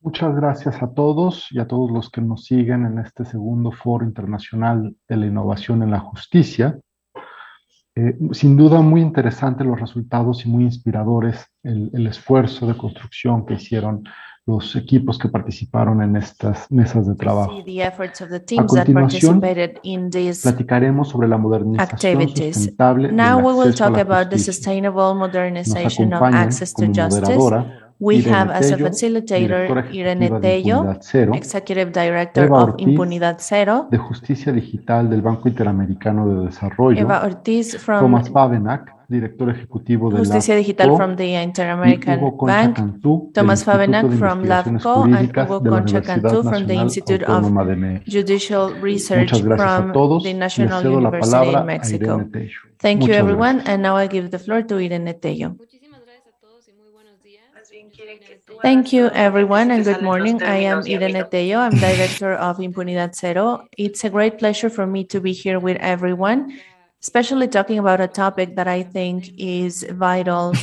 Muchas gracias a todos y a todos los que nos siguen en este segundo Foro Internacional de la Innovación en la Justicia. Sin duda muy interesantes los resultados y muy inspiradores el esfuerzo de construcción que hicieron los equipos que participaron en estas mesas de We see trabajo. the efforts of the A teams that continuación, participated in these platicaremos sobre la modernización activities. sustentable Now del we will acceso a talk la about the justicia. sustainable Nos modernization of acompañan access to como justice. moderadora We Irene have as a Tello, facilitator directora Irene ejecutiva de Tello, Impunidad Cero, Executive Director Eva of Ortiz, Impunidad Cero, de Justicia Digital del Banco Interamericano de Desarrollo, Eva Ortiz from Tomás Favenik, director ejecutivo de Justicia Digital from LAFCO, the y Inter-American Hugo Concha Bank, Cantú, del Thomas Instituto Favenak de from Investigaciones LAVCO, and Jurídicas Hugo de la Concha Universidad Cantú from the Nacional Institute of Autónoma de México. Judicial Muchas Research gracias a from the todos. Les National cedo la University in palabra a Irene Mexico. Tello. Thank you, Muchas everyone, gracias. and now I give the floor to Irene Tello. Muchísimas gracias a todos y muy buenos días. Yo soy Irene Tello. Thank you, everyone, and good morning. I am Irene Tello. I'm Director of Impunidad Cero. It's a great pleasure for me to be here with everyone, especially talking about a topic that I think is vital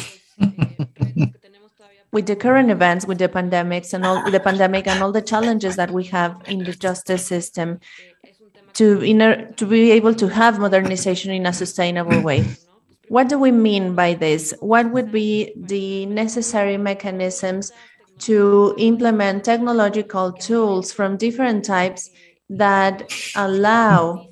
with the current events, with the pandemics and all the pandemic and all the challenges that we have in the justice system to be able to have modernization in a sustainable way. What do we mean by this? What would be the necessary mechanisms to implement technological tools from different types that allow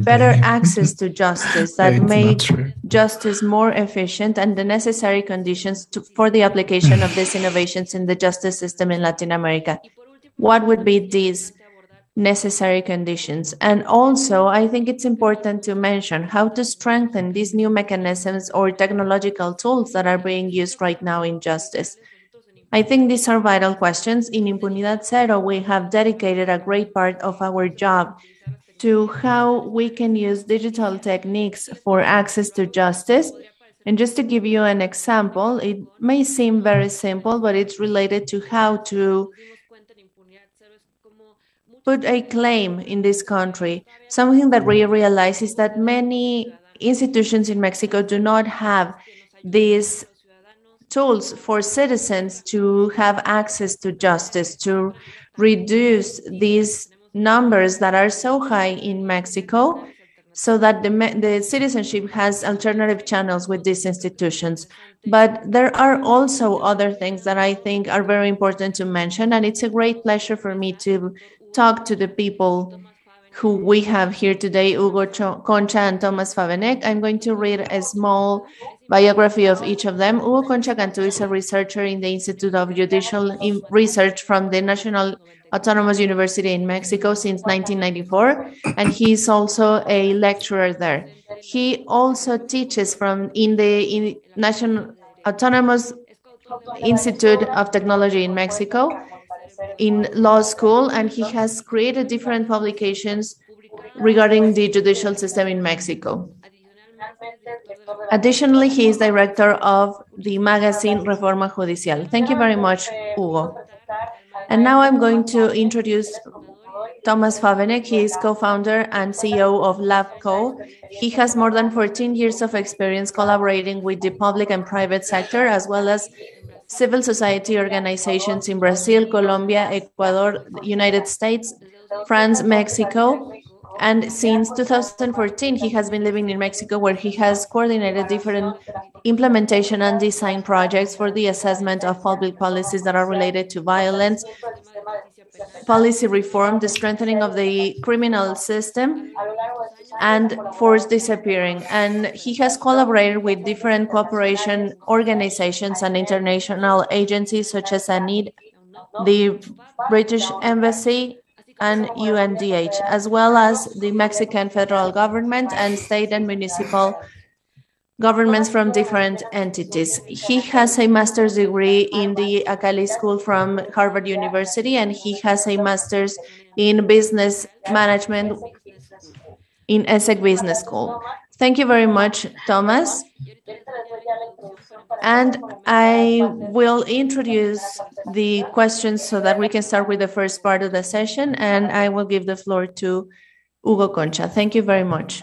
better access to justice, that make justice more efficient, and the necessary conditions for the application of these innovations in the justice system in Latin America? What would be these necessary conditions? And also, I think it's important to mention how to strengthen these new mechanisms or technological tools that are being used right now in justice. I think these are vital questions. In Impunidad Cero, we have dedicated a great part of our job to how we can use digital techniques for access to justice. And just to give you an example, it may seem very simple, but it's related to how to put a claim in this country. Something that we realize is that many institutions in Mexico do not have these tools for citizens to have access to justice, to reduce these numbers that are so high in Mexico, so that the citizenship has alternative channels with these institutions. But there are also other things that I think are very important to mention, and it's a great pleasure for me to talk to the people who we have here today, Hugo Concha and Thomas Favenek. I'm going to read a small biography of each of them. Hugo Concha Cantú is a researcher in the Institute of Judicial Research from the National Autonomous University in Mexico since 1994, and he's also a lecturer there. He also teaches in the National Autonomous Institute of Technology in Mexico in law school, and he has created different publications regarding the judicial system in Mexico. Additionally, he is director of the magazine Reforma Judicial. Thank you very much, Hugo. And now I'm going to introduce Thomas Favenek. He is co-founder and CEO of LabCo. He has more than 14 years of experience collaborating with the public and private sector, as well as civil society organizations in Brazil, Colombia, Ecuador, United States, France, Mexico. And since 2014, he has been living in Mexico, where he has coordinated different implementation and design projects for the assessment of public policies that are related to violence, policy reform, the strengthening of the criminal system, and forced disappearing. And he has collaborated with different cooperation organizations and international agencies such as ANID, the British Embassy, and UNDH, as well as the Mexican federal government and state and municipal governments from different entities. He has a master's degree in the Akali School from Harvard University, and he has a master's in business management in ESSEC Business School. Thank you very much, Thomas. And I will introduce the questions so that we can start with the first part of the session, and I will give the floor to Hugo Concha. Thank you very much.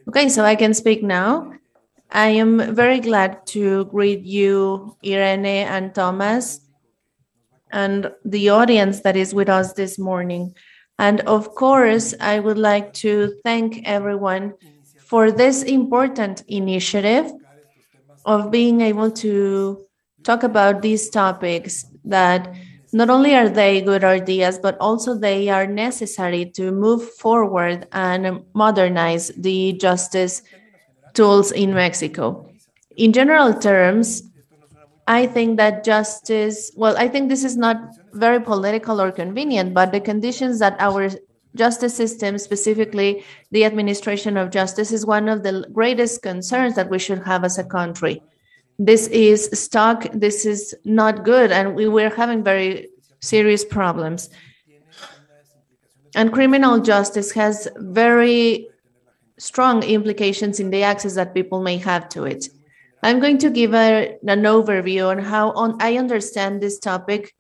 Okay, so I can speak now. I am very glad to greet you, Irene and Thomas, and the audience that is with us this morning. And of course, I would like to thank everyone for this important initiative of being able to talk about these topics that not only are they good ideas, but also they are necessary to move forward and modernize the justice tools in Mexico. In general terms, I think that justice, well, I think this is not very political or convenient, but the conditions that our justice system, specifically the administration of justice, is one of the greatest concerns that we should have as a country. This is stuck, this is not good, and we're having very serious problems. And criminal justice has very strong implications in the access that people may have to it. I'm going to give an overview on how I understand this topic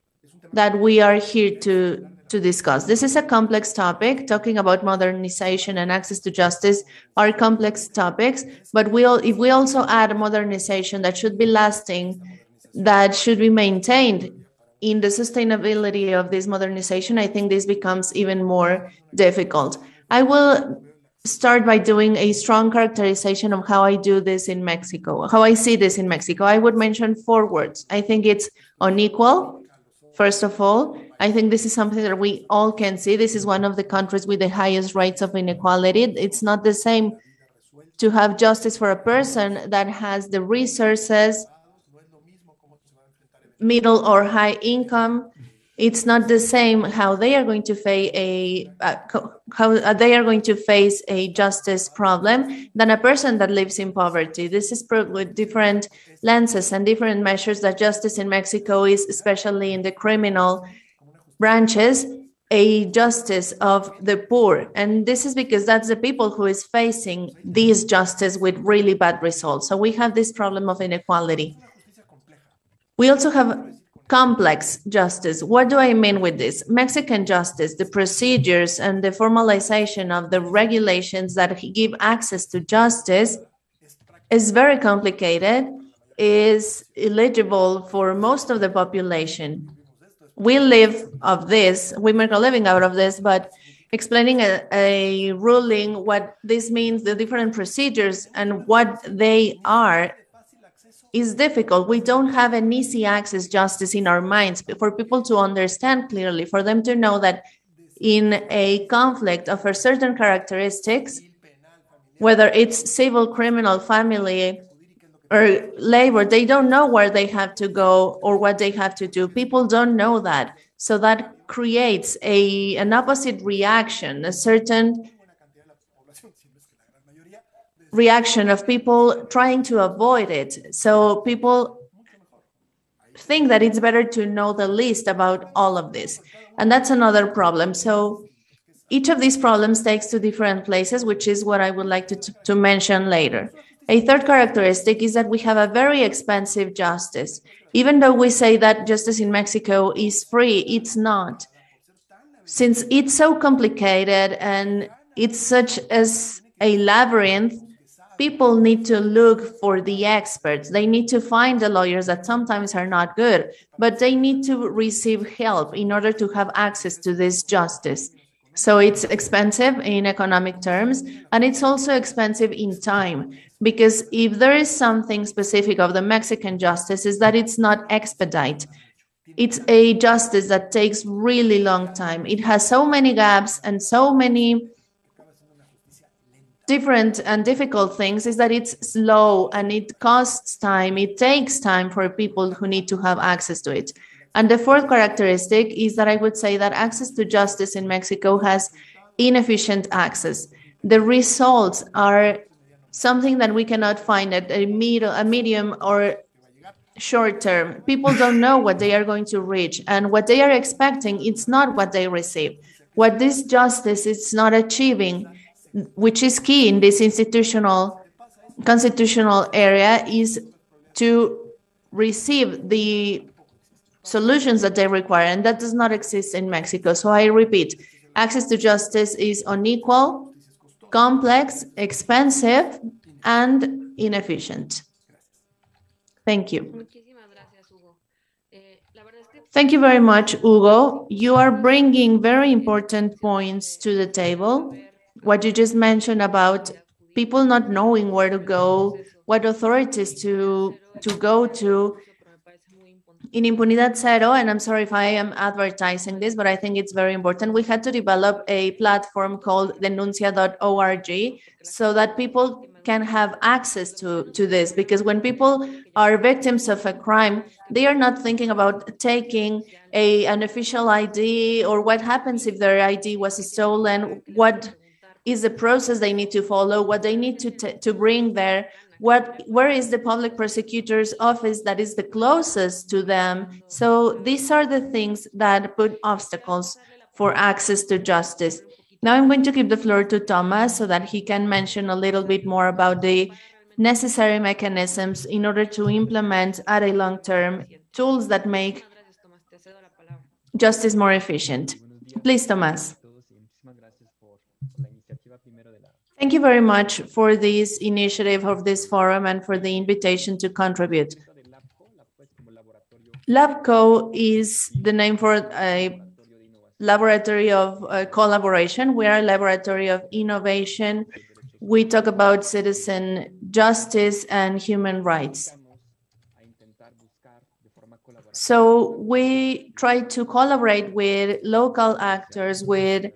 that we are here to discuss. This is a complex topic. Talking about modernization and access to justice are complex topics, but if we also add modernization that should be lasting, that should be maintained in the sustainability of this modernization, I think this becomes even more difficult. I will start by doing a strong characterization of how I do this in Mexico, how I see this in Mexico. I would mention 4 words. I think it's unequal. First of all, I think this is something that we all can see. This is one of the countries with the highest rates of inequality. It's not the same to have justice for a person that has the resources, middle or high income. It's not the same how they are going to face a justice problem than a person that lives in poverty. This is with different lenses and different measures that justice in Mexico is, especially in the criminal branches, a justice of the poor. And this is because that's the people who is facing this justice with really bad results. So we have this problem of inequality. We also have complex justice. What do I mean with this? Mexican justice, the procedures and the formalization of the regulations that give access to justice is very complicated, is illegible for most of the population. We live of this, we make a living out of this, but explaining a ruling, what this means, the different procedures and what they are, is difficult. We don't have an easy access justice in our minds for people to understand clearly, for them to know that in a conflict of a certain characteristics, whether it's civil, criminal, family, or labor, they don't know where they have to go or what they have to do. People don't know that. So that creates an opposite reaction, a certain reaction of people trying to avoid it. So people think that it's better to know the least about all of this. And that's another problem. So each of these problems takes to different places, which is what I would like to mention later. A third characteristic is that we have a very expensive justice. Even though we say that justice in Mexico is free, it's not. Since it's so complicated and it's such as a labyrinth, people need to look for the experts. They need to find the lawyers that sometimes are not good, but they need to receive help in order to have access to this justice. So it's expensive in economic terms, and it's also expensive in time, because if there is something specific of the Mexican justice is that it's not expedite. It's a justice that takes really long time. It has so many gaps and so many different and difficult things, is that it's slow and it costs time. It takes time for people who need to have access to it. And the fourth characteristic is that I would say that access to justice in Mexico has inefficient access. The results are something that we cannot find at a medium or short term. People don't know what they are going to reach, and what they are expecting, it's not what they receive. What this justice is not achieving, which is key in this constitutional area, is to receive the solutions that they require, and that does not exist in Mexico. So I repeat, access to justice is unequal, complex, expensive, and inefficient. Thank you. Muchísimas gracias, Hugo. Thank you very much, Hugo. You are bringing very important points to the table. What you just mentioned about people not knowing where to go, what authorities to go to. In Impunidad Zero, and I'm sorry if I am advertising this, but I think it's very important, we had to develop a platform called denuncia.org so that people can have access to this, because when people are victims of a crime, they are not thinking about taking an official ID or what happens if their ID was stolen, what is the process they need to follow, what they need to bring there, where is the public prosecutor's office that is the closest to them. So these are the things that put obstacles for access to justice. Now I'm going to give the floor to Thomas so that he can mention a little bit more about the necessary mechanisms in order to implement at a long term tools that make justice more efficient. Please, Thomas. Thank you very much for this initiative of this forum and for the invitation to contribute. LabCo is the name for a laboratory of collaboration. We are a laboratory of innovation. We talk about citizen justice and human rights. So we try to collaborate with local actors, with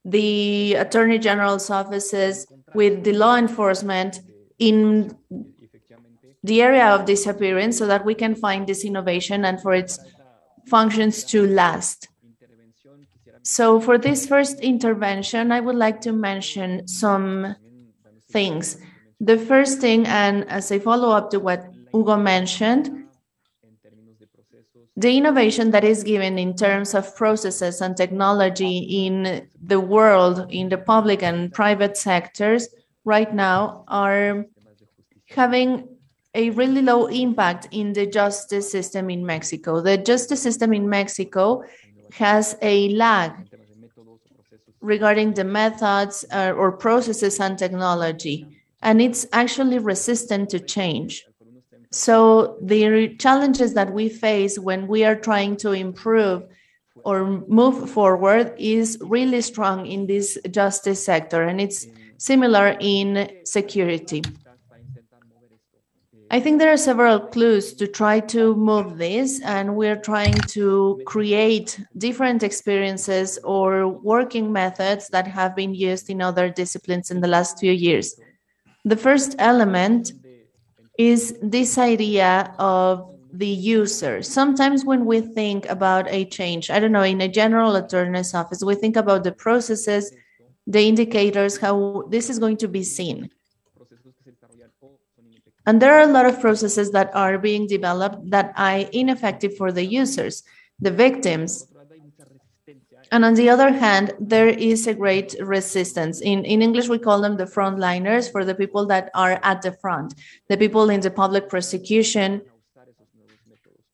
the Attorney General's offices, with the law enforcement in the area of disappearance so that we can find this innovation and for its functions to last. So for this first intervention, I would like to mention some things. The first thing, and as a follow-up to what Hugo mentioned, the innovation that is given in terms of processes and technology in the world, in the public and private sectors right now are having a really low impact in the justice system in Mexico. The justice system in Mexico has a lag regarding the methods or processes and technology, and it's actually resistant to change. So the challenges that we face when we are trying to improve or move forward is really strong in this justice sector, and it's similar in security. I think there are several clues to try to move this, and we're trying to create different experiences or working methods that have been used in other disciplines in the last few years. The first element is this idea of the user. Sometimes when we think about a change, I don't know, in a general attorney's office, we think about the processes, the indicators, how this is going to be seen. And there are a lot of processes that are being developed that are ineffective for the users, the victims. And on the other hand, there is a great resistance. In English, we call them the frontliners, for the people that are at the front, the people in the public prosecution.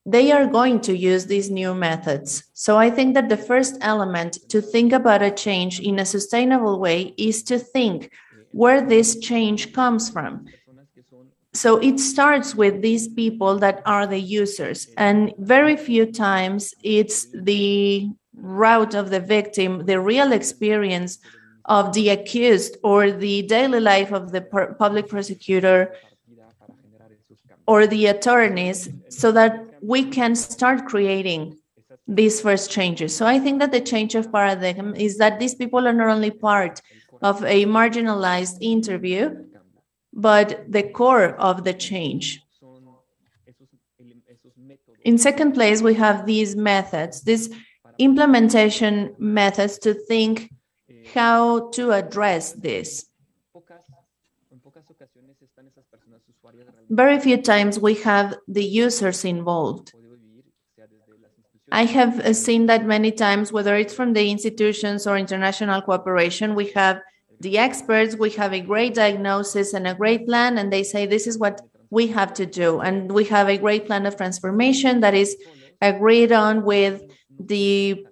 They are going to use these new methods. So I think that the first element to think about a change in a sustainable way is to think where this change comes from. So it starts with these people that are the users, and very few times it's the route of the victim, the real experience of the accused or the daily life of the public prosecutor or the attorneys, so that we can start creating these first changes. So I think that the change of paradigm is that these people are not only part of a marginalized interview, but the core of the change. In second place, we have these methods, these implementation methods to think how to address this. Very few times we have the users involved. I have seen that many times, whether it's from the institutions or international cooperation, we have the experts, we have a great diagnosis and a great plan, and they say this is what we have to do. And we have a great plan of transformation that is agreed on with the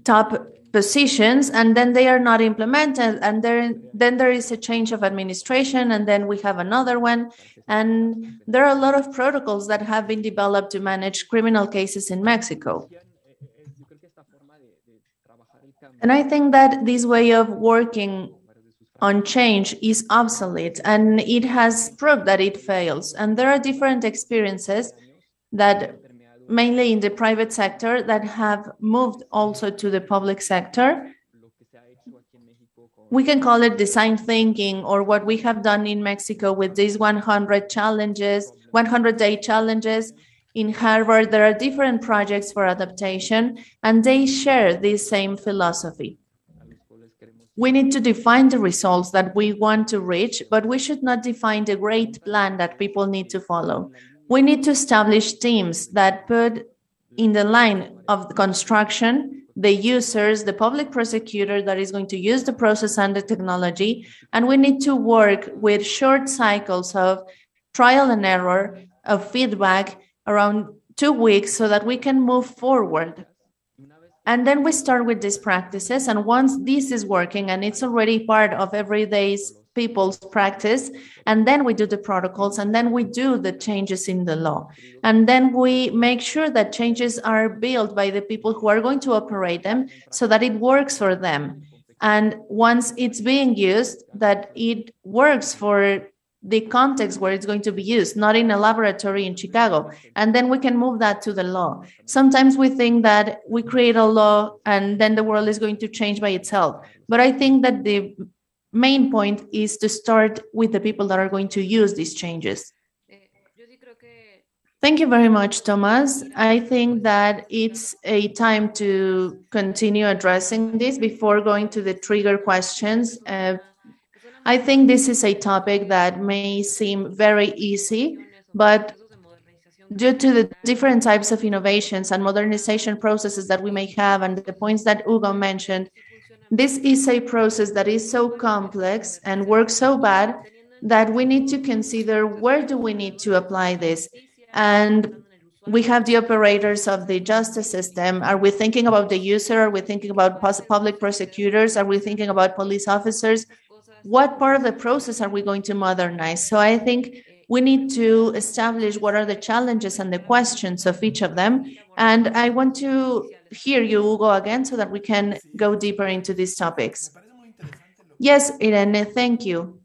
top positions, and then they are not implemented, and then there is a change of administration, and then we have another one, and there are a lot of protocols that have been developed to manage criminal cases in Mexico. And I think that this way of working on change is obsolete, and it has proved that it fails. And there are different experiences that mainly in the private sector that have moved also to the public sector. We can call it design thinking, or what we have done in Mexico with these 100-day challenges. In Harvard, there are different projects for adaptation, and they share this same philosophy. We need to define the results that we want to reach, but we should not define the great plan that people need to follow. We need to establish teams that put in the line of the construction the users, the public prosecutor that is going to use the process and the technology, and we need to work with short cycles of trial and error, of feedback, around 2 weeks, so that we can move forward. And then we start with these practices, and once this is working and it's already part of everyday people's practice, and then we do the protocols, and then we do the changes in the law, and then we make sure that changes are built by the people who are going to operate them so that it works for them. And once it's being used, that it works for the context where it's going to be used, not in a laboratory in Chicago. And then we can move that to the law. Sometimes we think that we create a law and then the world is going to change by itself. But I think that the main point is to start with the people that are going to use these changes. Thank you very much, Thomas. I think that it's a time to continue addressing this before going to the trigger questions. I think this is a topic that may seem very easy, but due to the different types of innovations and modernization processes that we may have and the points that Hugo mentioned, this is a process that is so complex and works so bad that we need to consider where do we need to apply this. And we have the operators of the justice system. Are we thinking about the user? Are we thinking about public prosecutors? Are we thinking about police officers? What part of the process are we going to modernize? So I think we need to establish what are the challenges and the questions of each of them. And I want to hear you, Hugo, again, so that we can go deeper into these topics. Yes, Irene, thank you.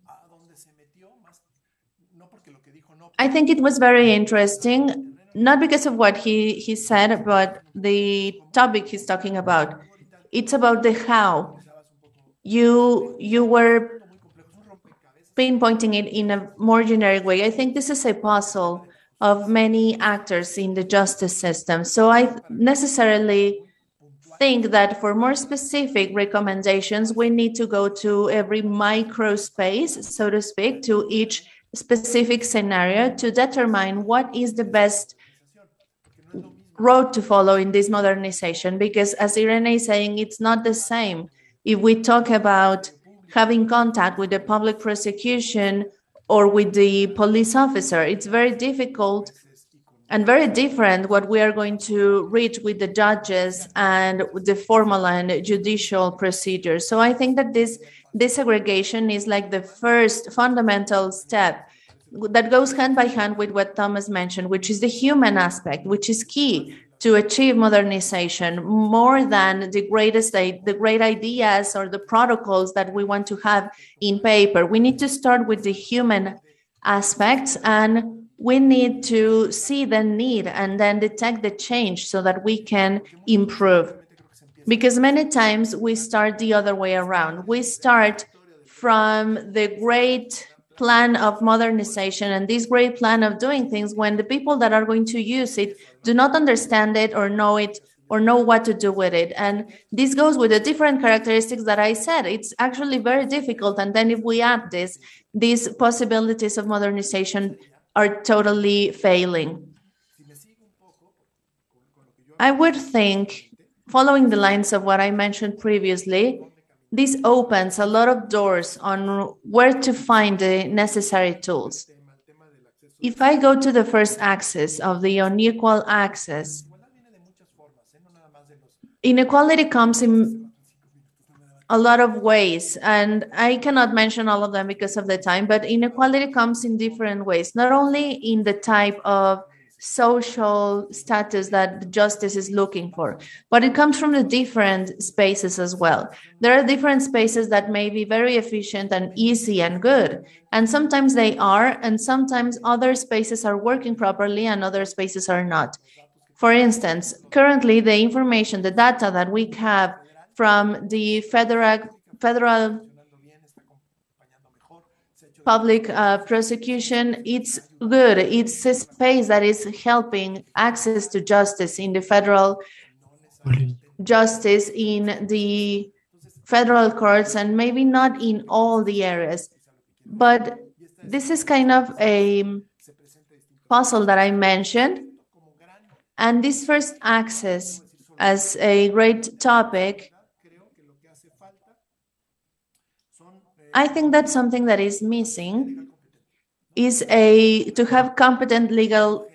I think it was very interesting, not because of what he said, but the topic he's talking about. It's about the how. You were pinpointing it in a more generic way. I think this is a puzzle of many actors in the justice system. So I necessarily think that for more specific recommendations, we need to go to every micro space, so to speak, to each specific scenario to determine what is the best road to follow in this modernization. Because as Irene is saying, it's not the same. If we talk about having contact with the public prosecution or with the police officer, it's very difficult and very different what we are going to reach with the judges and the formal and judicial procedures. So I think that this disaggregation is like the first fundamental step that goes hand by hand with what Thomas mentioned, which is the human aspect, which is key to achieve modernization more than the great ideas or the protocols that we want to have in paper. We need to start with the human aspects, and we need to see the need and then detect the change so that we can improve. Because many times we start the other way around. We start from the great plan of modernization and this great plan of doing things when the people that are going to use it do not understand it or know what to do with it. And this goes with the different characteristics that I said. It's actually very difficult. And then if we add this, these possibilities of modernization are totally failing. I would think, following the lines of what I mentioned previously, this opens a lot of doors on where to find the necessary tools. If I go to the first axis of the unequal access, inequality comes in a lot of ways, and I cannot mention all of them because of the time, but inequality comes in different ways, not only in the type of social status that the justice is looking for, but it comes from the different spaces as well. There are different spaces that may be very efficient and easy and good, and sometimes they are, and sometimes other spaces are working properly and other spaces are not. For instance, currently the information, the data that we have from the federal public prosecution, it's good. It's a space that is helping access to justice in the federal justice in the federal courts, and maybe not in all the areas. But this is kind of a puzzle that I mentioned. And this first access as a great topic, I think that something that is missing is to have competent legal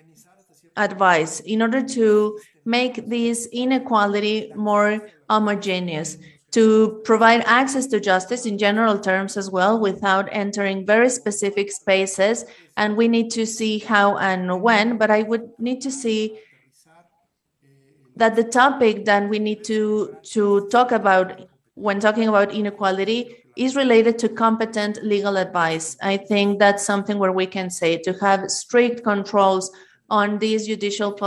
advice in order to make this inequality more homogeneous, to provide access to justice in general terms as well, without entering very specific spaces. And we need to see how and when, but I would need to see that the topic that we need to talk about when talking about inequality is related to competent legal advice. I think that's something where we can say to have strict controls on these judicial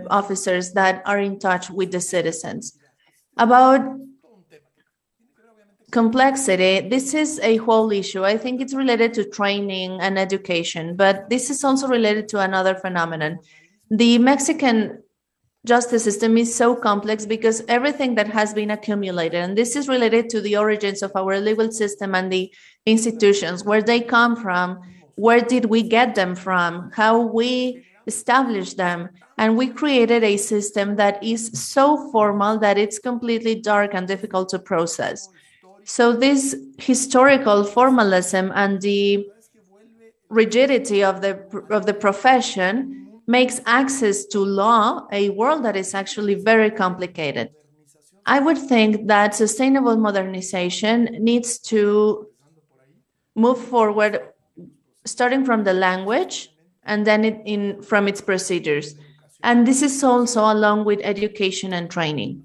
officers that are in touch with the citizens. About complexity, this is a whole issue. I think it's related to training and education, but this is also related to another phenomenon. The Mexican justice system is so complex because everything that has been accumulated, and this is related to the origins of our legal system and the institutions, where they come from, where did we get them from, how we established them. And we created a system that is so formal that it's completely dark and difficult to process. So this historical formalism and the rigidity of the profession makes access to law a world that is actually very complicated. I would think that sustainable modernization needs to move forward, starting from the language and then from its procedures. And this is also along with education and training.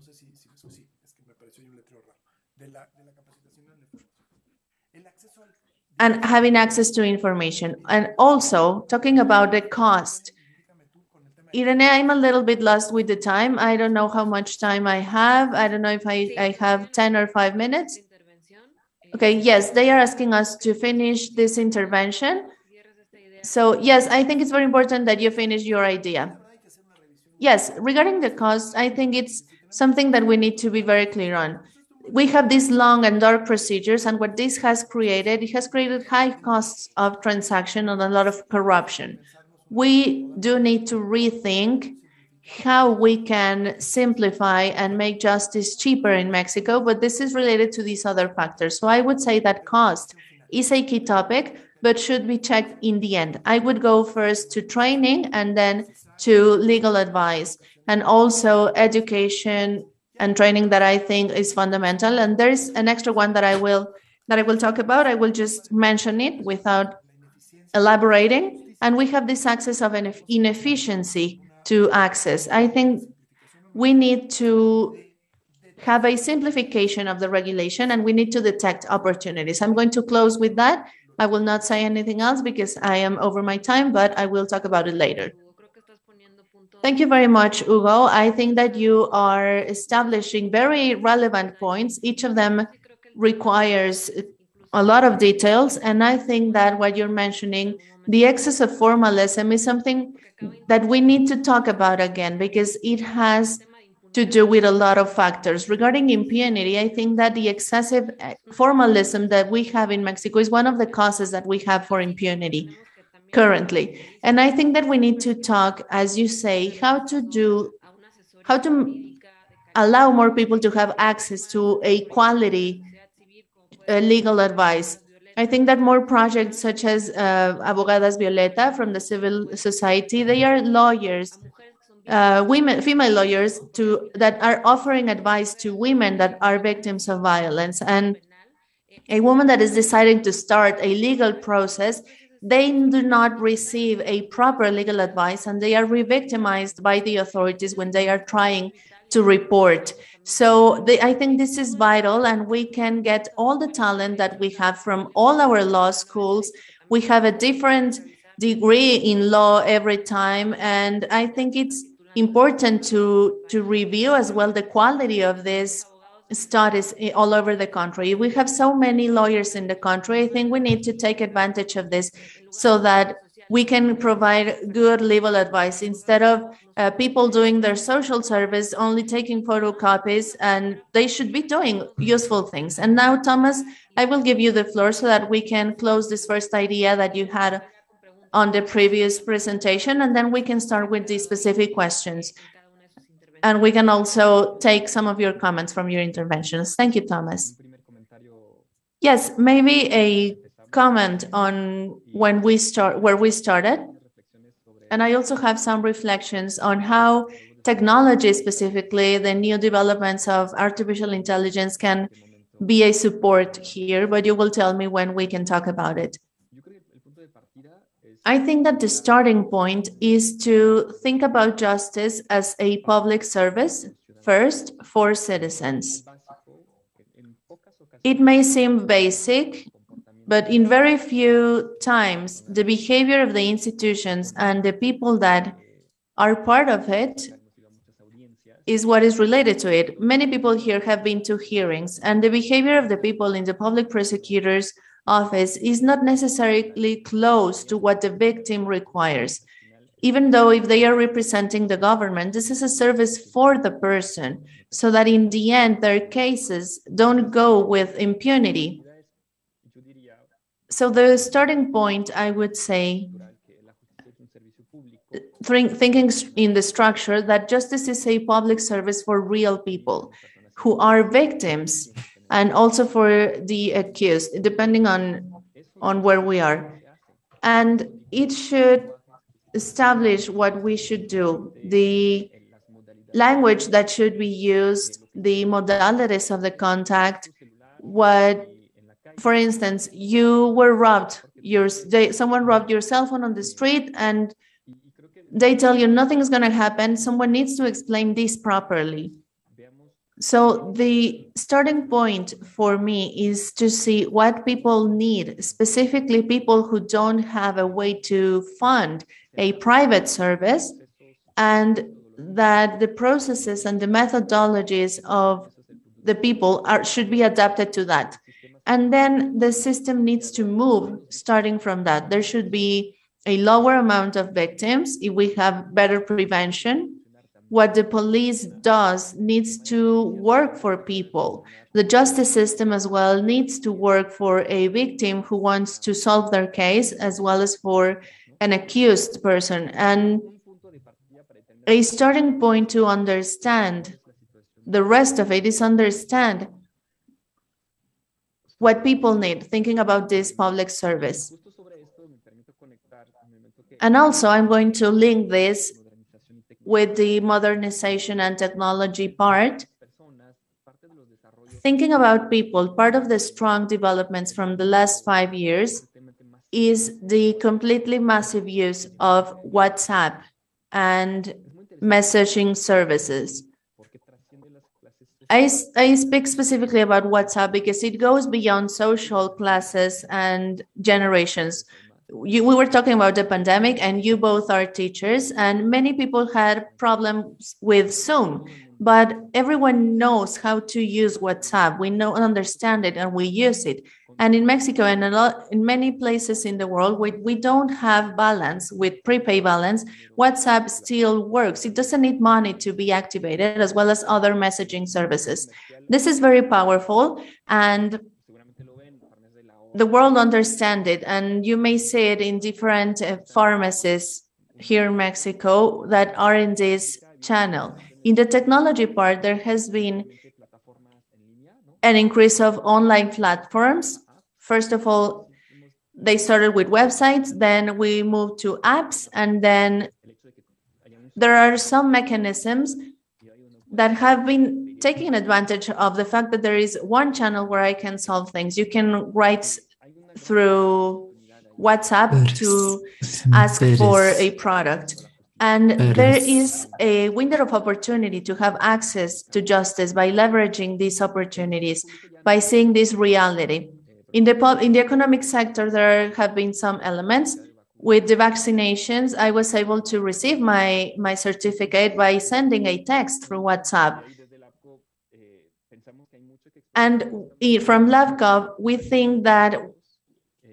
And having access to information. And also talking about the cost. Irene, I'm a little bit lost with the time. I don't know how much time I have. I don't know if I have 10 or 5 minutes. Okay, yes, they are asking us to finish this intervention. So yes, I think it's very important that you finish your idea. Yes, regarding the cost, I think it's something that we need to be very clear on. We have these long and dark procedures, and what this has created, it has created high costs of transaction and a lot of corruption. We do need to rethink how we can simplify and make justice cheaper in Mexico, but this is related to these other factors. So I would say that cost is a key topic, but should be checked in the end. I would go first to training and then to legal advice, and also education and training that I think is fundamental. And there's an extra one that I will talk about. I will just mention it without elaborating. And we have this access of an inefficiency to access. I think we need to have a simplification of the regulation, and we need to detect opportunities. I'm going to close with that. I will not say anything else because I am over my time, but I will talk about it later. Thank you very much, Hugo. I think that you are establishing very relevant points. Each of them requires a lot of details. And I think that what you're mentioning, the excess of formalism, is something that we need to talk about again, because it has to do with a lot of factors. Regarding impunity, I think that the excessive formalism that we have in Mexico is one of the causes that we have for impunity currently. And I think that we need to talk, as you say, how to allow more people to have access to a quality legal advice. I think that more projects such as Abogadas Violeta from the civil society, they are lawyers female lawyers that are offering advice to women that are victims of violence. And a woman that is deciding to start a legal process, they do not receive a proper legal advice, and they are re-victimized by the authorities when they are trying to report. So I think this is vital, and we can get all the talent that we have from all our law schools. We have a different degree in law every time, and I think it's important to review as well the quality of these studies all over the country. We have so many lawyers in the country. I think we need to take advantage of this so that we can provide good legal advice instead of people doing their social service, only taking photocopies, and they should be doing useful things. And now, Thomas, I will give you the floor so that we can close this first idea that you had on the previous presentation, and then we can start with the specific questions. And we can also take some of your comments from your interventions. Thank you, Thomas. Yes, maybe a comment on where we started. And I also have some reflections on how technology, specifically the new developments of artificial intelligence, can be a support here, but you will tell me when we can talk about it. I think that the starting point is to think about justice as a public service, first, for citizens. It may seem basic, but in very few times, the behavior of the institutions and the people that are part of it is what is related to it. Many people here have been to hearings, and the behavior of the people in the public prosecutor's office is not necessarily close to what the victim requires. Even though if they are representing the government, this is a service for the person, so that in the end, their cases don't go with impunity. So the starting point, I would say, thinking in the structure that justice is a public service for real people who are victims, and also for the accused, depending on where we are. And it should establish what we should do, the language that should be used, the modalities of the contact, for instance, you were robbed, someone robbed your cell phone on the street, and they tell you nothing is going to happen. Someone needs to explain this properly. So the starting point for me is to see what people need, specifically people who don't have a way to fund a private service, and that the processes and the methodologies of the people should be adapted to that. And then the system needs to move starting from that. There should be a lower amount of victims if we have better prevention. What the police does needs to work for people. The justice system as well needs to work for a victim who wants to solve their case, as well as for an accused person. And a starting point to understand the rest of it is understand what people need, thinking about this public service. And also, I'm going to link this with the modernization and technology part. Thinking about people, part of the strong developments from the last 5 years is the completely massive use of WhatsApp and messaging services. I speak specifically about WhatsApp because it goes beyond social classes and generations. We were talking about the pandemic, and you both are teachers, and many people had problems with Zoom, but everyone knows how to use WhatsApp. We know and understand it, and we use it. And in Mexico and in many places in the world, we don't have balance with prepaid balance. WhatsApp still works. It doesn't need money to be activated, as well as other messaging services. This is very powerful, and the world understands it, and you may see it in different pharmacies here in Mexico that are in this channel. In the technology part, there has been an increase of online platforms. First of all, they started with websites, then we moved to apps, and then there are some mechanisms that have been taking advantage of the fact that there is one channel where I can solve things. You can write through WhatsApp to ask for a product. And there is a window of opportunity to have access to justice by leveraging these opportunities, by seeing this reality. In the economic sector, there have been some elements. With the vaccinations, I was able to receive my certificate by sending a text through WhatsApp. And from LabGov, we think that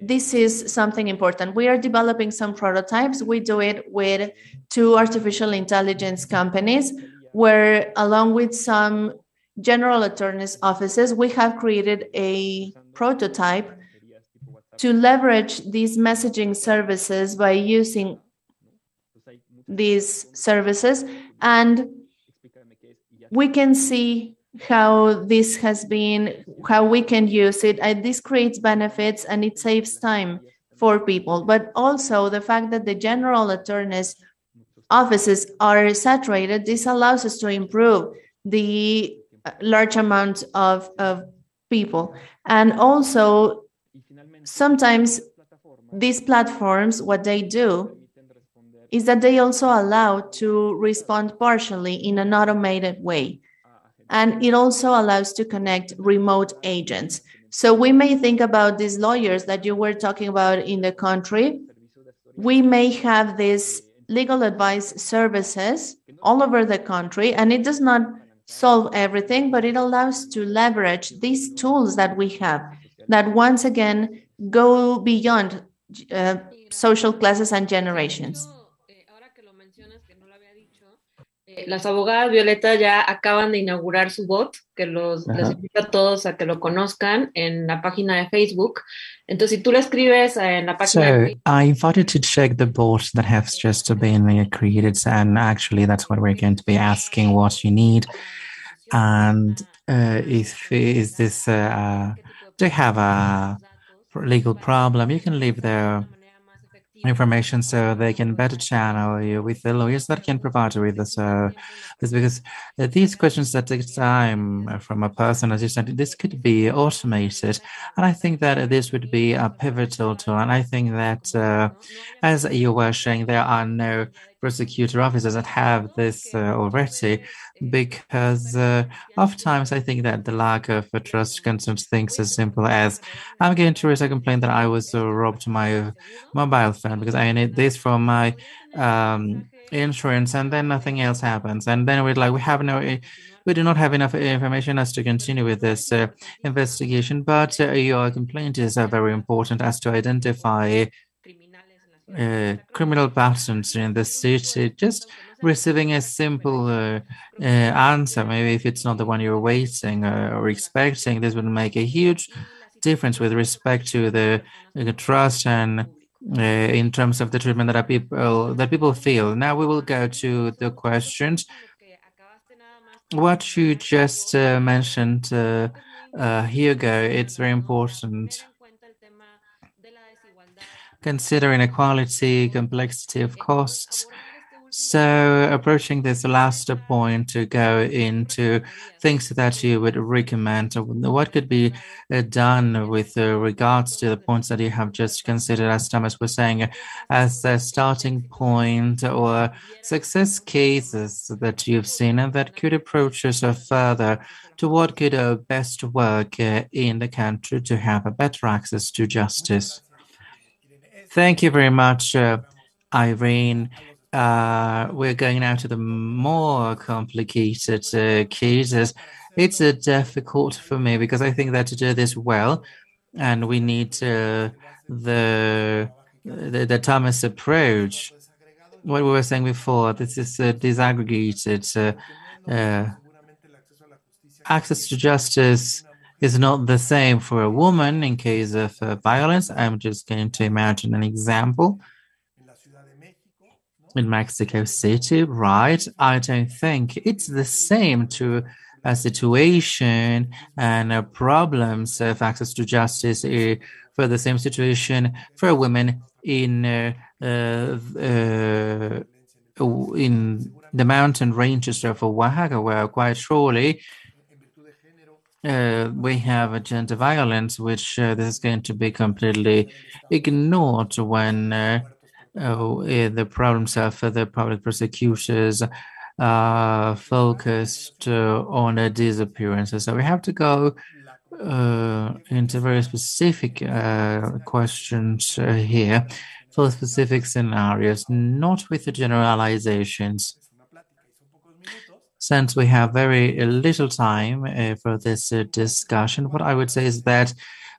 this is something important. We are developing some prototypes. We do it with 2 artificial intelligence companies, where along with some general attorney's offices, we have created a prototype to leverage these messaging services by using these services. And we can see how this has been, how we can use it. This creates benefits and it saves time for people. But also the fact that the general attorney's offices are saturated, this allows us to improve the large amount of people. And also, sometimes these platforms, what they do is that they also allow to respond partially in an automated way. And it also allows to connect remote agents. So we may think about these lawyers that you were talking about in the country. We may have these legal advice services all over the country, and it does not solve everything, but it allows to leverage these tools that we have that once again go beyond social classes and generations. Las abogadas Violeta ya acaban de inaugurar su bot, que les invito a todos a que lo conozcan en la página de Facebook. Entonces, si tú lo escribes en la página de Facebook, I invited to check the bot that has just been created, and actually that's what we're going to be asking, what you need, and if is this do you have a legal problem, you can leave their information so they can better channel you with the lawyers that can provide you with this. This because these questions that take time from a person, as you said, this could be automated, and I think that this would be a pivotal tool. And I think that, as you were saying, there are no prosecutor officers that have this already, because oftentimes I think that the lack of trust concerns things as simple as, I'm going to raise a complaint that I was robbed my mobile phone because I need this for my insurance, and then nothing else happens, and then we do not have enough information as to continue with this investigation. But your complaint is very important as to identify criminal patterns in the city. Just receiving a simple answer, maybe if it's not the one you're waiting or expecting, this would make a huge difference with respect to the trust and in terms of the treatment that people feel. Now we will go to the questions. What you just mentioned, Hugo, it's very important. Consider inequality, complexity of costs. So approaching this last point to go into things that you would recommend, what could be done with regards to the points that you have just considered, as Thomas was saying, as a starting point, or success cases that you've seen and that could approach us further to what could best work in the country to have a better access to justice. Thank you very much, Irene. We're going now to the more complicated cases. It's difficult for me because I think that to do this well, and we need the Thomas approach. What we were saying before, this is disaggregated. Access to justice is not the same for a woman in case of violence. I'm just going to imagine an example. In Mexico City, right? I don't think it's the same to a situation and problems of access to justice for the same situation for women in the mountain ranges of Oaxaca, where quite surely we have gender violence, which this is going to be completely ignored when the problems of the public prosecutors are focused on disappearances. So we have to go into very specific questions here for specific scenarios, not with the generalizations. Since we have very little time for this discussion, what I would say is that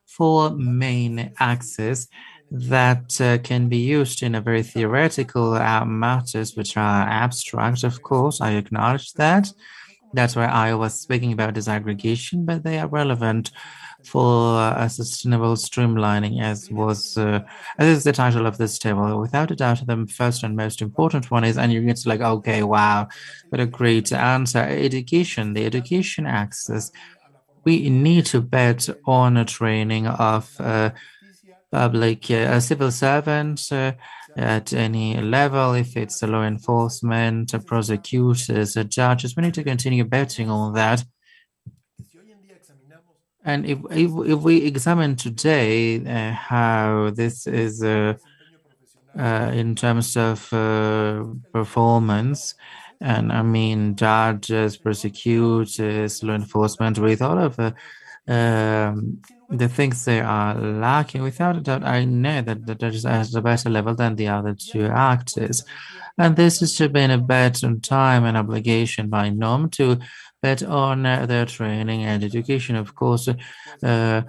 four main axes that can be used in a very theoretical matters, which are abstract, of course, I acknowledge that. That's why I was speaking about disaggregation, but they are relevant for a sustainable streamlining, as is the title of this table. Without a doubt, the first and most important one is, and you're going to like, okay, wow, what a great answer. Education, the education access. We need to bet on a training of public civil servants at any level, if it's law enforcement, prosecutors, judges. We need to continue betting on that. And if we examine today how this is in terms of performance, and I mean judges, prosecutors, law enforcement, with all of the things they are lacking, without a doubt, I know that the judges are at a better level than the other two actors. And this is to be a bet on time and obligation by NOM to bet on their training and education. Of course, the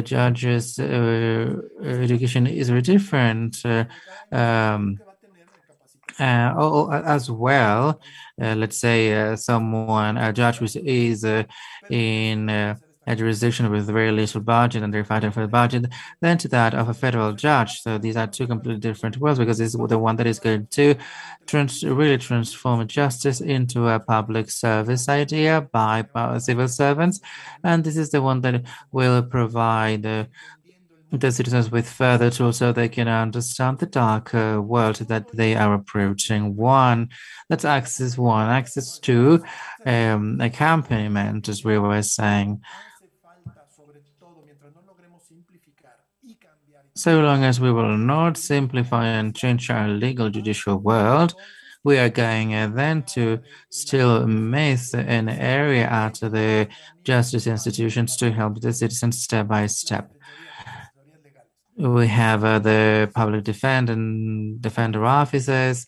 judges' education is very different as well. Let's say a judge who is in a jurisdiction with very little budget and they're fighting for the budget, than to that of a federal judge. So these are two completely different worlds, because this is the one that is going to really transform justice into a public service idea by civil servants. And this is the one that will provide the citizens with further tools so they can understand the darker world that they are approaching. That's access one. Access two, accompaniment, as we were saying. So long as we will not simplify and change our legal judicial world, we are going then to still miss an area at the justice institutions to help the citizens step by step. We have the public defender offices,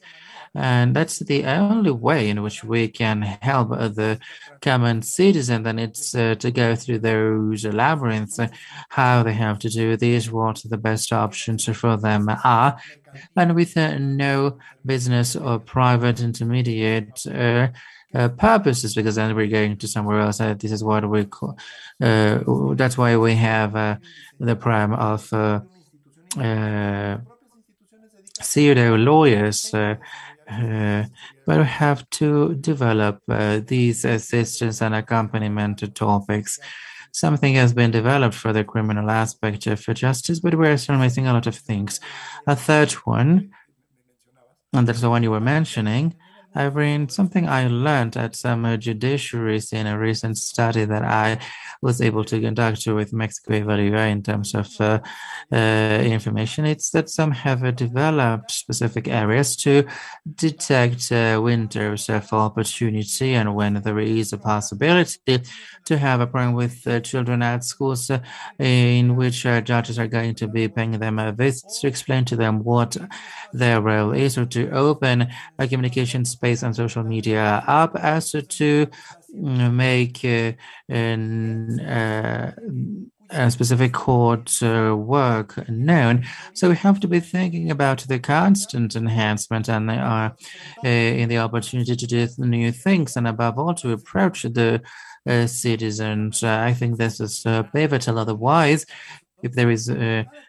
and that's the only way in which we can help the common citizen. Then it's to go through those labyrinths, how they have to do this, what the best options for them are, and with no business or private intermediate purposes, because then we're going to somewhere else. This is what we call. That's why we have the prime of pseudo lawyers. But we have to develop these assistance and accompaniment topics. Something has been developed for the criminal aspect of justice, but we're still missing a lot of things. A third one, and that's the one you were mentioning, Irene, something I learned at some judiciaries in a recent study that I was able to conduct with Mexico Evalua in terms of information. It's that some have developed specific areas to detect windows of opportunity, and when there is a possibility to have a program with children at schools in which judges are going to be paying them visits to explain to them what their role is, or to open a communication space on social media up as to make a specific court work known. So we have to be thinking about the constant enhancement and in the opportunity to do new things, and above all to approach the citizens. I think this is pivotal. Otherwise, if there is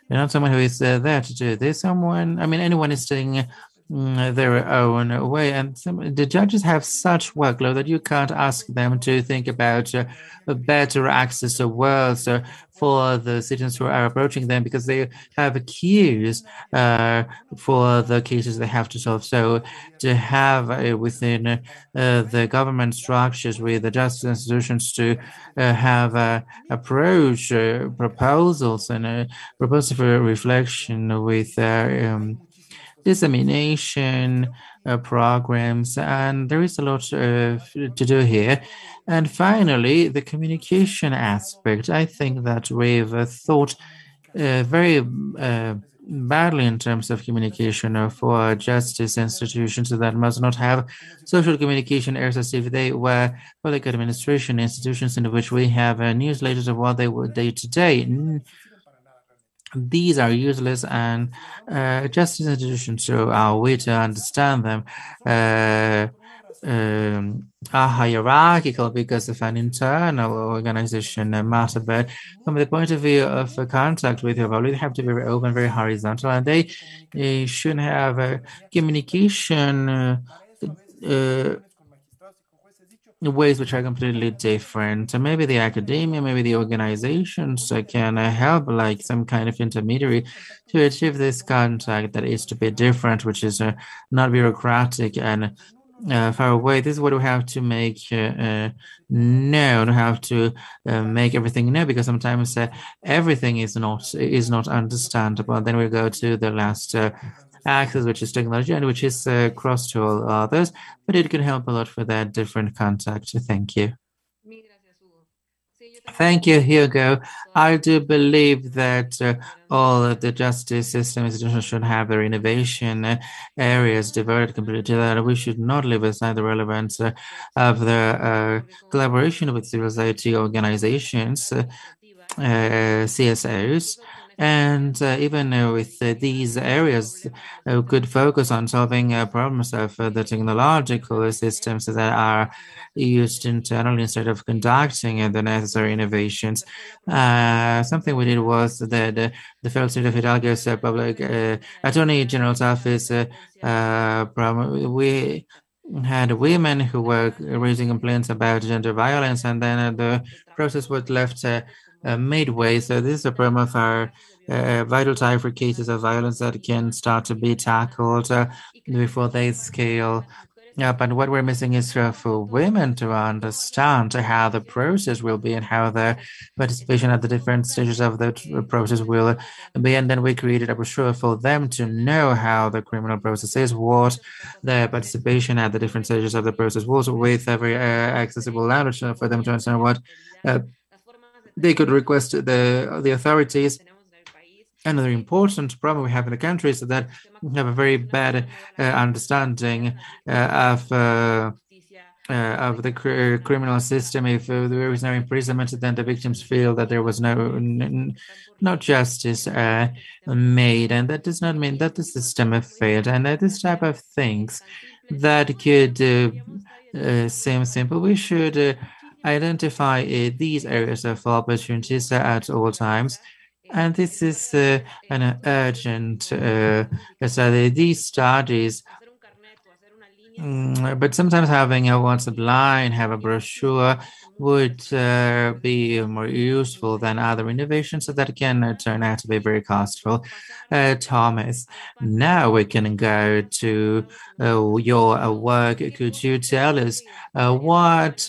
not someone who is there to do this, anyone is saying their own way. And the judges have such workload that you can't ask them to think about a better access to words for the citizens who are approaching them, because they have queues for the cases they have to solve. So to have within the government structures with the justice institutions to have approach proposals and proposal for reflection with dissemination programs, and there is a lot to do here. And finally, the communication aspect. I think that we've thought very badly in terms of communication for justice institutions that must not have social communication errors as if they were public administration institutions in which we have newsletters of what they were day to day. These are useless, and justice institutions, so our way to understand them are hierarchical because of an internal organization matter. But from the point of view of contact with your public, they have to be very open, very horizontal, and they should have communication ways which are completely different. So maybe the academia, maybe the organizations can help, like some kind of intermediary, to achieve this contact that is to be different, which is not bureaucratic and far away. This is what we have to make known. We have to make everything known, because sometimes everything is not understandable. Then we go to the last axis, which is technology, and which is cross to all others, but it can help a lot for that different contact. Thank you. Thank you, Hugo. I do believe that all of the justice system institutions should have their innovation areas devoted completely to that. We should not leave aside the relevance of the collaboration with civil society organizations, CSOs, and even with these areas, could focus on solving problems of the technological systems that are used internally instead of conducting the necessary innovations. Something we did was that the Federal State of Hidalgo's public Attorney General's office we had women who were raising complaints about gender violence, and then the process was left midway. So this is a problem of our vital time for cases of violence that can start to be tackled before they scale. Yeah, but what we're missing is for women to understand how the process will be and how the participation at the different stages of the process will be. And then we created a brochure for them to know how the criminal process is, what the participation at the different stages of the process was, with a very accessible language for them to understand what they could request the authorities. Another important problem we have in the country is that we have a very bad understanding of the criminal system. If there is no imprisonment, then the victims feel that there was no justice made, and that does not mean that the system failed. And this type of things that could seem simple, we should identify these areas of opportunities at all times. And this is an urgent study. These studies, but sometimes having a WhatsApp line, have a brochure would be more useful than other innovations, so that can turn out to be very costful. Thomas, now we can go to your work. Could you tell us what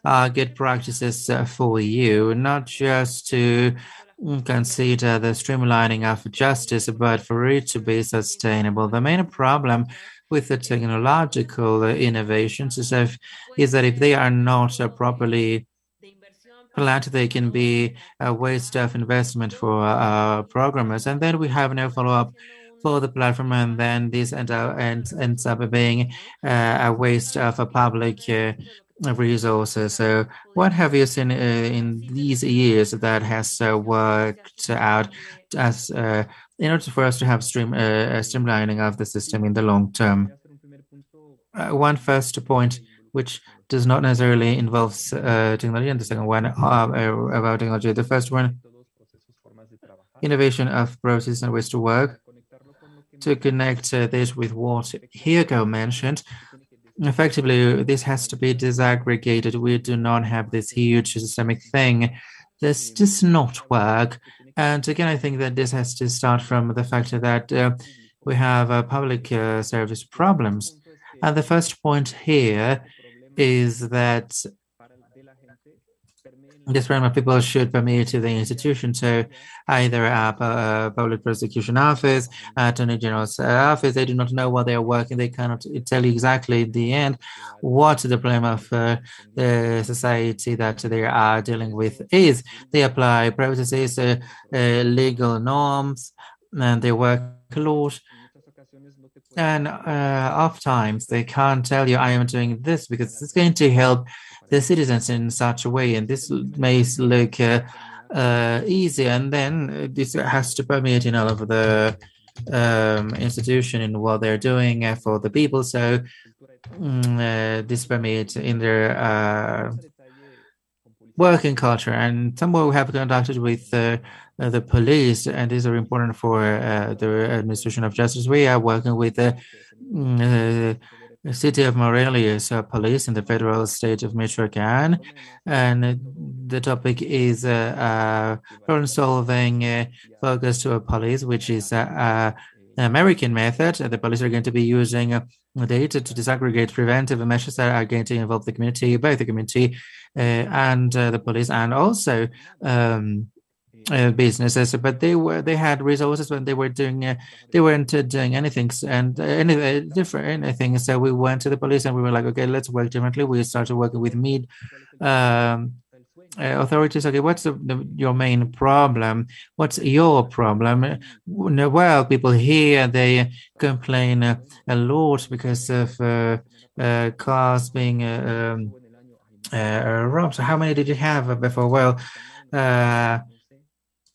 are good practices for you, not just to consider the streamlining of justice, but for it to be sustainable? The main problem with the technological innovations is that if they are not properly planned, they can be a waste of investment for programmers, and then we have no follow-up for the platform, and then this ends up being a waste of a public resources. So what have you seen in these years that has worked out as in order for us to have streamlining of the system in the long term? One first point, which does not necessarily involve technology, and the second one about technology. The first one, innovation of processes and ways to work. to connect this with what Hugo mentioned, effectively, this has to be disaggregated. We do not have this huge systemic thing. This does not work. And again, I think that this has to start from the fact that we have public service problems. And the first point here is that this problem of people should permit to the institution, so either a public prosecution office, attorney general's office. They do not know what they are working. They cannot tell you exactly in the end what the problem of the society that they are dealing with is. They apply processes, legal norms, and they work a lot. And oftentimes they can't tell you, I am doing this because it's going to help the citizens in such a way, and this may look easy, and then this has to permeate in all of the institution in what they're doing for the people. So this permeates in their working culture. And some work we have conducted with the police, and these are important for the administration of justice. We are working with the city of Morelia's police in the federal state of Michoacan, and the topic is problem solving focused to a police, which is an American method. The police are going to be using data to disaggregate preventive measures that are going to involve the community, both the community and the police, and also businesses, but they had resources when they weren't doing anything and anything. So we went to the police and we were like, okay, let's work differently. We started working with authorities. Okay, what's your main problem? What's your problem? Well, people here, they complain a lot because of cars being robbed. So how many did you have before? Well,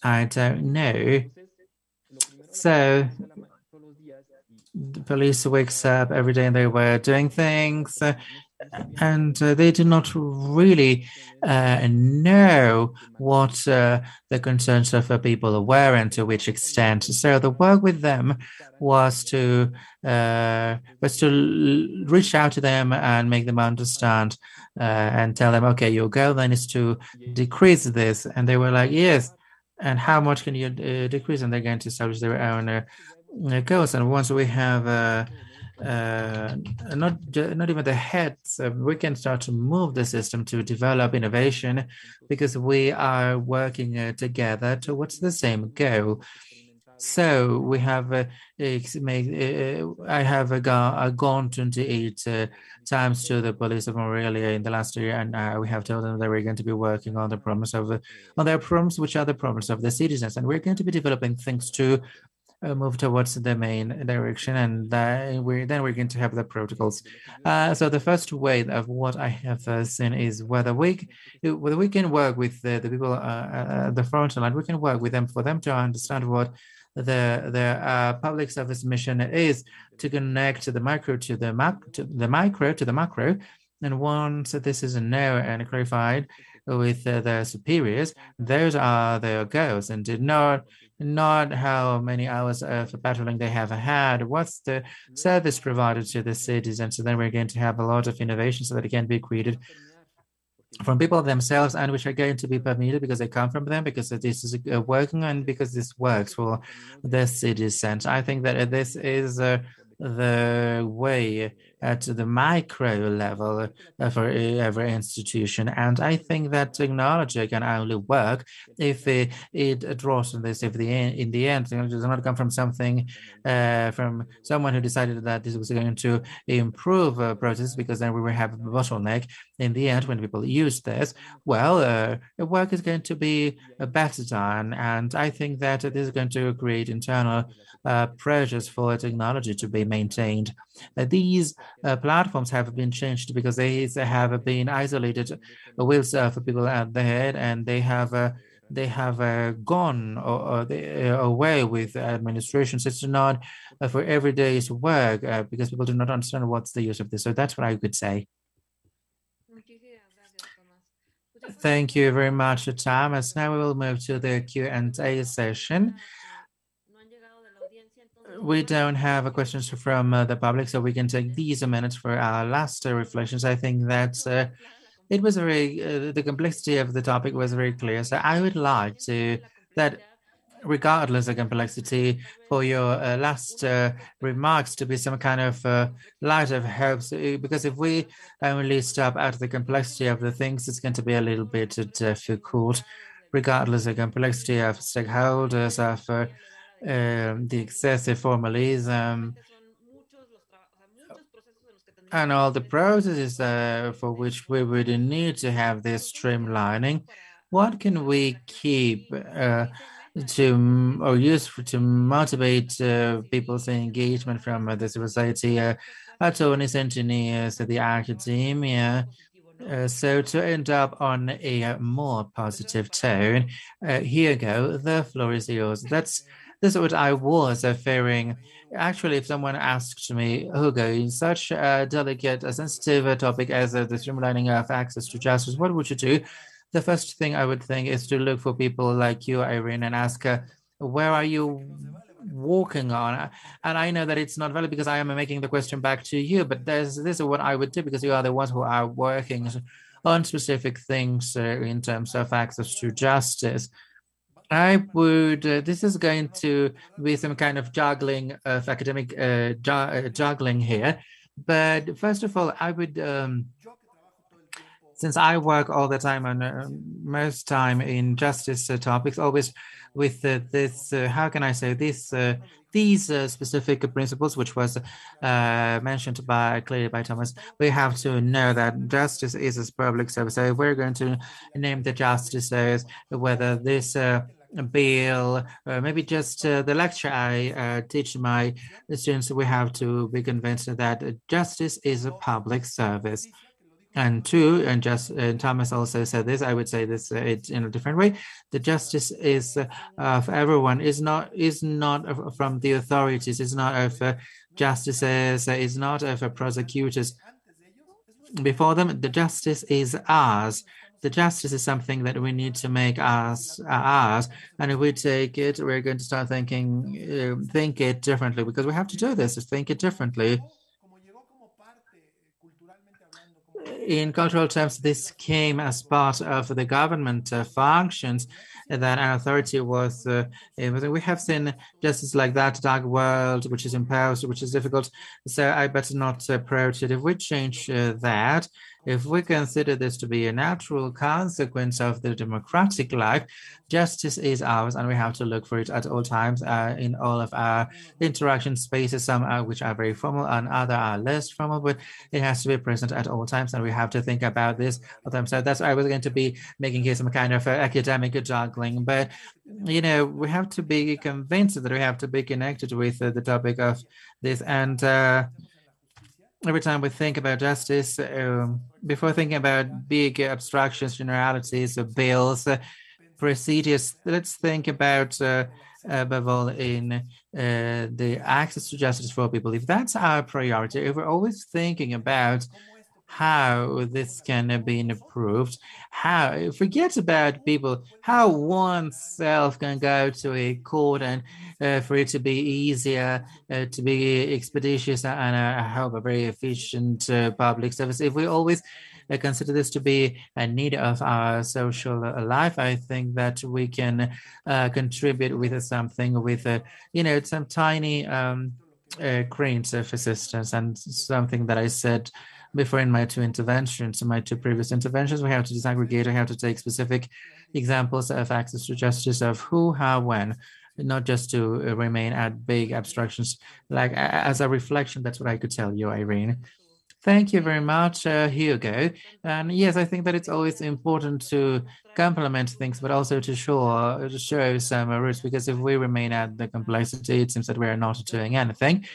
I don't know. So the police wakes up every day and they were doing things, and they do not really know what the concerns of people were and to which extent. So the work with them was to reach out to them and make them understand and tell them, okay, your goal then is to decrease this. And they were like, yes. And how much can you decrease? And they're going to establish their own goals. And once we have not even the heads, we can start to move the system to develop innovation, because we are working together towards the same goal. So we have I have gone 28 times to the police of Morelia in the last year, and we have told them that we're going to be working on the problems of on their problems, which are the problems of the citizens, and we're going to be developing things to move towards the main direction, and we're going to have the protocols. So the first way of what I have seen is whether we can work with the people at the front line. We can work with them for them to understand what the public service mission is, to connect the micro to the micro to the macro. And once this is known and clarified with the superiors, those are their goals, and did not how many hours of patrolling they have had, what's the service provided to the citizens. So then we're going to have a lot of innovation so that it can be created from people themselves, and which are going to be permitted because they come from them, because this is working, and because this works for the citizens. I think that this is the way at the micro level for every institution. And I think that technology can only work if it draws on this. If in the end, technology does not come from something, from someone who decided that this was going to improve process, because then we will have a bottleneck. In the end, when people use this, well, the work is going to be better done. And I think that this is going to create internal pressures for technology to be maintained. These platforms have been changed because they have been isolated with for people at the head, and they have gone away with administrations. It's not for everyday's work because people do not understand what's the use of this. So that's what I could say. Thank you very much, Thomas. Now we will move to the Q&A session. we don't have questions from the public, so we can take these minutes for our last reflections. I think that it was the complexity of the topic was very clear. So I would like to that regardless of complexity, for your last remarks to be some kind of light of hope. So, because if we only stop at the complexity of the things, it's going to be a little bit difficult, regardless of complexity of stakeholders, of the excessive formalism, and all the processes for which we would need to have this streamlining. What can we keep to or use to motivate people's engagement from the society, attorneys, engineers, the academia? So to end up on a more positive tone, here you go. The floor is yours. This is what I was fearing. Actually, if someone asked me, Hugo, in such a delicate, a sensitive topic as the streamlining of access to justice, what would you do? The first thing I would think is to look for people like you, Irene, and ask, where are you walking on? And I know that it's not valid because I am making the question back to you, but this is what I would do because you are the ones who are working on specific things in terms of access to justice. I would, this is going to be some kind of juggling of academic juggling here. But first of all, I would, since I work all the time on most time in justice topics, always with this, how can I say this, these specific principles, which was mentioned clearly by Thomas, we have to know that justice is a public service. So we're going to name the justices, whether this bill, maybe just the lecture I teach my students, we have to be convinced that justice is a public service. And two, and Thomas also said this, I would say this it in a different way. The justice is for everyone, is not from the authorities, is not of justices, is not of prosecutors. Before them, the justice is ours. The justice is something that we need to make us ours. And if we take it, we're going to start thinking, think it differently, because we have to do this, think it differently. In cultural terms, this came as part of the government functions that an authority was. We have seen justice like that dark world, which is imposed, which is difficult. So I better not approach it. If we change that, if we consider this to be a natural consequence of the democratic life, justice is ours, and we have to look for it at all times in all of our interaction spaces, some which are very formal and other are less formal, but it has to be present at all times, and we have to think about this all the time. So that's why I was going to be making here some kind of academic juggling, but you know, we have to be convinced that we have to be connected with the topic of this. And every time we think about justice, before thinking about big abstractions, generalities, bills, procedures, let's think about above all in the access to justice for people. If that's our priority, if we're always thinking about how this can be improved, how forget about people, how oneself can go to a court and for it to be easier, to be expeditious, and I hope a very efficient public service. If we always consider this to be a need of our social life, I think that we can contribute with something, with you know, some tiny grains of assistance. And something that I said before in my two previous interventions, we have to disaggregate, we have to take specific examples of access to justice, of who, how, when, not just to remain at big abstractions, like as a reflection. That's what I could tell you, Irene. Thank you very much, Hugo. And yes, I think that it's always important to complement things, but also to show some roots, because if we remain at the complexity, it seems that we are not doing anything.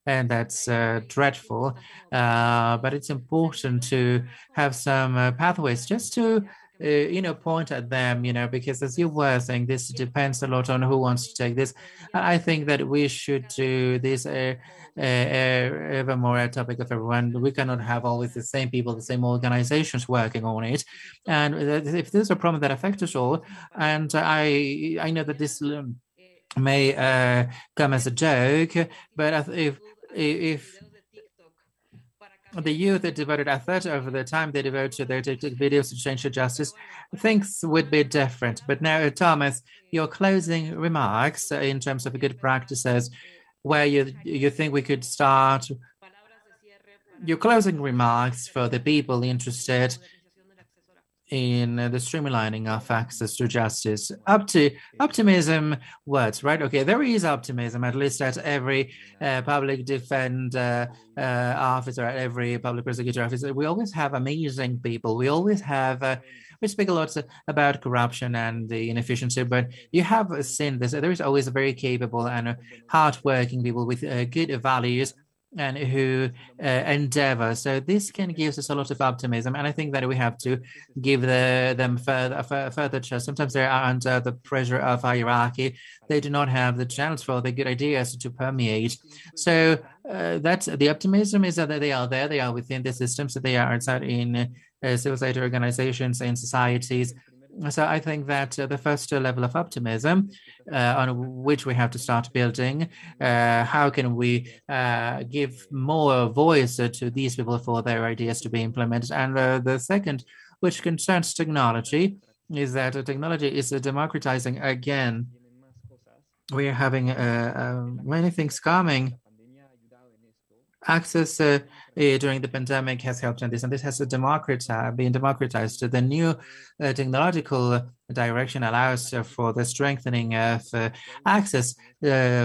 And that's dreadful. But it's important to have some pathways just to, you know, point at them, you know, because as you were saying, this depends a lot on who wants to take this. I think that we should do this ever more a topic of everyone. We cannot have always the same people, the same organizations working on it. And if there's a problem that affects us all, and I know that this may come as a joke, but if the youth that devoted a third of the time they devote to their TikTok videos to change justice, things would be different. But now, Thomas, your closing remarks in terms of good practices, where you think we could start, your closing remarks for the people interested in the streamlining of access to justice. Up to optimism words, right? Okay, there is optimism, at least at every public defender office or at every public prosecutor office. We always have amazing people. We always have, we speak a lot about corruption and the inefficiency, but you have seen this. There is always very capable and hardworking people with good values and who endeavor. So this can give us a lot of optimism. And I think that we have to give them further trust. Sometimes they are under the pressure of hierarchy. They do not have the chance for the good ideas to permeate. So that's the optimism is that they are there. They are within the systems. That they are outside in civil society organizations, in societies. So I think that the first level of optimism on which we have to start building, how can we give more voice to these people for their ideas to be implemented? And the second, which concerns technology, is that technology is democratizing again. We are having many things coming. Access during the pandemic has helped in this, and this has been democratized. The new technological direction allows for the strengthening of access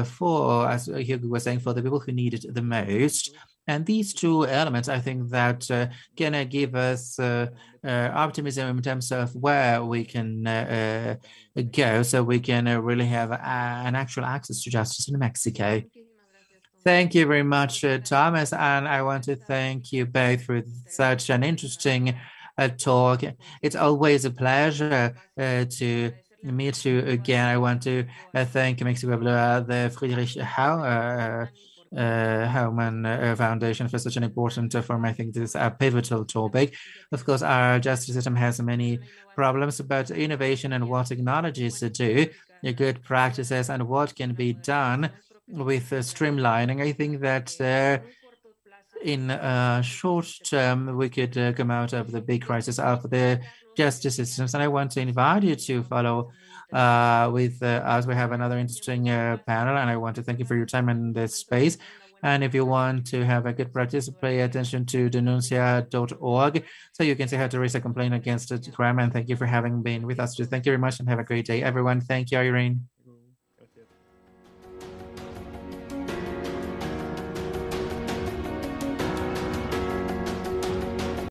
for, as Hugo was saying, for the people who need it the most. And these two elements, I think that can give us optimism in terms of where we can go, so we can really have an actual access to justice in Mexico. Thank you very much, Thomas, and I want to thank you both for such an interesting talk. It's always a pleasure to meet you again. I want to thank Mexico, the Friedrich Haumann Foundation for such an important forum. I think this is a pivotal topic. Of course, our justice system has many problems, but innovation and what technologies do, the good practices, and what can be done with streamlining. I think that in short term, we could come out of the big crisis of the justice systems. And I want to invite you to follow with us. We have another interesting panel, and I want to thank you for your time in this space. And if you want to have a good practice, pay attention to denuncia.org so you can see how to raise a complaint against the crime. And thank you for having been with us. Thank you very much and have a great day, everyone. Thank you, Irene.